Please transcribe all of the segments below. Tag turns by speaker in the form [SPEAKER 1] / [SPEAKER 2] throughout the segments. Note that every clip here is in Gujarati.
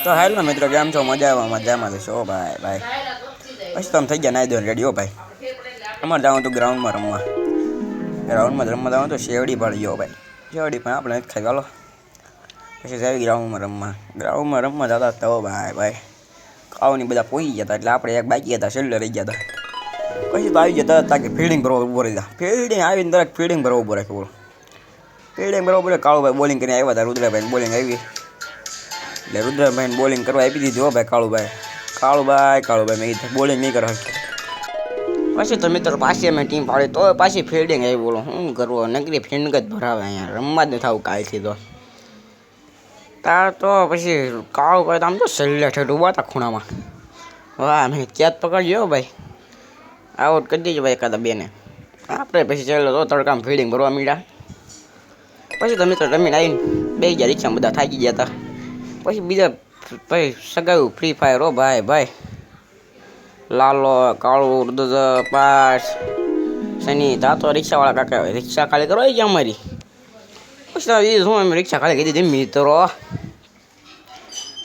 [SPEAKER 1] તો હેલો મિત્રો, કેમ છો? મજામાં છો ભાઈ ભાઈ? પછી તમે થઈ ગયા નાઈ દો રેડી હો ભાઈ. અમારે જવાનું હતું ગ્રાઉન્ડમાં રમવા. જવાનું તો શેવડી પડી ગયો ભાઈ. શેવડી પણ આપણે ખાઈ ગાલો. પછી જાય ગ્રાઉન્ડમાં રમવા જતા તો ભાઈ ભાઈ ખાવાની બધા પહોંચી ગયા હતા. એટલે આપણે એક બાકી હતા, છેલ્લે રહી ગયા હતા. પછી તો આવી ગયા હતા કે ફિલ્ડિંગ કરવા ઉભો રહી ગયા. ફિલ્ડિંગ આવીને દરેક ફિલ્ડિંગ કરવા ઉભો રાખ્યો. ફિલ્ડિંગ બરાબર કાળુભાઈ બોલિંગ કરીને આવ્યા હતા. રુદ્રભાઈ બોલિંગ આવી એટલે રુદ્રભાઈને બોલિંગ કરવા આપી દીધી હો ભાઈ. કાળુભાઈ મેં કીધું બોલિંગ નહીં કરવા. પછી તો મિત્રો પાછી અમે ટીમ પાડી તો પાછી ફિલ્ડિંગ આવી. બોલો શું કરવો, નકરી ફિલ્ડિંગ જ ભરાવે અહીંયા. રમવા જ નથી આવું કાલથી તો. તાર તો પછી કાળુભાઈ તો આમ તો છેલ્લે ઠેઠ ઊભા હતા ખૂણામાં. વાહ, મેં ક્યાંક પકડ્યો ભાઈ. આઉટ કરી દીધો ભાઈ એકાદા બેને. આપણે પછી ચાલો તો તડકામાં ફિલ્ડિંગ ભરવા માંડ્યા. પછી તો મિત્રો રમીને આવીને બે ગયા રિક્ષામાં બધા થાકી ગયા હતા. પછી બીજા ભાઈ સગાવ્યું ફ્રી ફાયર હો ભાઈ ભાઈ. લાલો, કાળું, રુદ્ર, પાસ, સની તા તો રિક્ષાવાળા કાકા રિક્ષા ખાલી કરવા ગયા અમારી. પછી શું અમે રિક્ષા ખાલી કરી દીધી મિત્રો.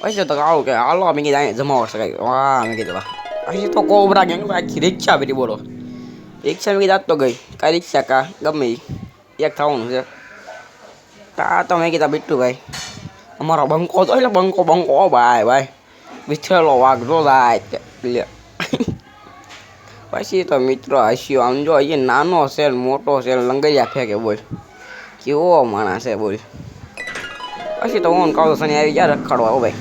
[SPEAKER 1] પછી તો કાળું કે હાલો મેં કીધું જમાવો સગાઈ. વાહ મેં કીધું વાહ. પછી તો કોબરા ગેંગ આખી રિક્ષા પેલી બોલો. રિક્ષા મેં કીધું આજ તો ગઈ કાંઈ રિક્ષા કા ગમે એક થવાનું છે. તા તો મેં કીધા બિટ્ટુભાઈ અમારો બંકો તો એટલે બંકો ભાઈ ભાઈ વિથેલો વાઘ જો જાય. પછી તો મિત્રો હસ્યો આમ જો અહીંયા નાનો છે મોટો છે લંગરિયા ફેંકે બોલ કેવો માણસ છે બોલ. પછી તો હું કાળો સની આવી ગયા રખડવા હો ભાઈ.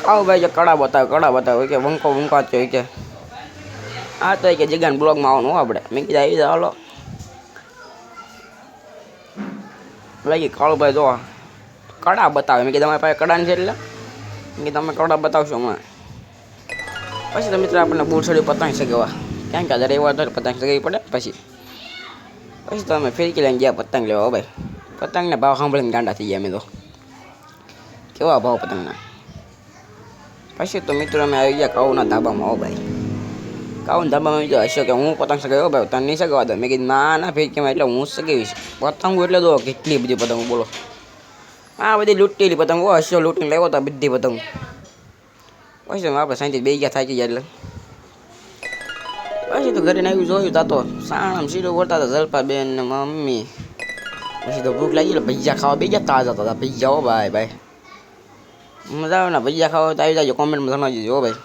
[SPEAKER 1] કાળો ભાઈ કડા બતાવે કે બંકો છે કે આ તો કે જગ્યાને બ્લોગમાં આવવાનું આપણે. મેં કીધા આવી જાવ હાલો. લાગી કાળુભાઈ જો કડા બતાવે. મેં કીધું તમારી પાસે કડા છે એટલે મેં કીધું તમે કડા બતાવશો હમણાં. પછી તો મિત્રો આપણને બૂરસડી પતંગ સગાવવા ક્યાં ક્યાં જરા એવા પતંગ સગાવી પડે. પછી તો અમે ફિરકી લઈને ગયા પતંગ લેવા ભાઈ. પતંગને ભાવ સાંભળીને ગાંડા થઈ ગયા અમે તો. કેવા ભાવ પતંગના. પછી તો મિત્રો અમે આવી ગયા કાઉના ધાબામાં હો ભાઈ. કાઉના ધાબામાં બીજો હસ્યો કે હું પતંગ સગાવ્યો ભાઈ તને નહીં સગાવવા દો. મેં કીધું ના ફિરકીમાં એટલે હું સગાવીશ. પતંગો એટલે દો કેટલી બધી પતંગો બોલો. આ બધી લૂંટેલી પતંગો હસ્યો લૂંટીને લેવો તો બધી પતંગ. પછી આપણે સાંજે બે ગયા થાકી ગયા એટલે પછી તો ઘરે આવ્યું જોયું તા તો સાણામ સીડો વળતા હતા જલપાબેન ને મમ્મી. પછી તો ભૂખ લાગી એટલે ભજીયા ખાવા બે ગયા તાજા હતા ભજીયા હો ભાઈ ભાઈ. મજા આવે ને ભજીયા ખાવા તો આવી જાય કોમેન્ટમાં જણાવી દેજો હો ભાઈ.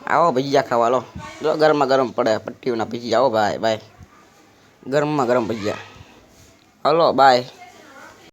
[SPEAKER 1] આવો ભજીયા ખાવા લો જો ગરમા ગરમ પડે પટ્ટીઓના ભજીયા હો ભાઈ ભાઈ. ગરમમાં ગરમ ભજીયા. Hello by.